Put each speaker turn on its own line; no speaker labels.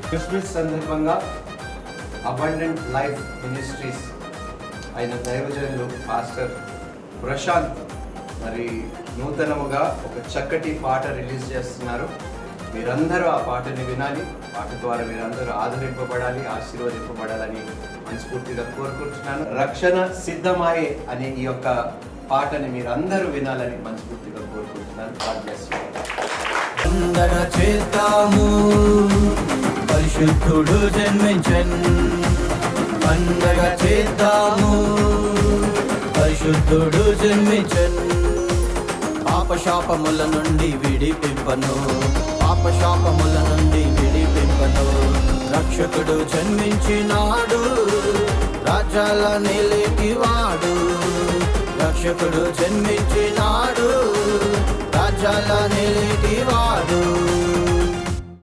Christmas సందర్భంగా abundant life ministries అయిన దైవజనులు పాస్టర్ ప్రశాంత్ మరి నూతనముగా ఒక చక్కటి పాట రిలీజ్ చేస్తున్నారు. మీరందరూ ఆ పాటని వినాలి. పాట ద్వారా మీరందరూ ఆదరింపబడాలి, ఆశీర్వదింపబడాలని మనస్ఫూర్తిగా కోరుకుంటున్నాను. రక్షణ సిద్ధమాయే అనే ఈ యొక్క పాటని మీరందరూ వినాలని మనస్ఫూర్తిగా కోరుకుంటున్నాను. God bless you.
పండగ చేద్దాము, పరిశుద్ధుడు జన్మించెన్. పండగ చేద్దాము, పరిశుద్ధుడు జన్మించెన్. పాపశాపముల నుండి విడిపింపను, పాపశాపముల నుండి విడిపింపను. రక్షకుడు జన్మించినాడు, రాజ్యాల నిలికివాడు. రక్షకుడు జన్మించినాడు, రాజ్యాల నిలికివాడు.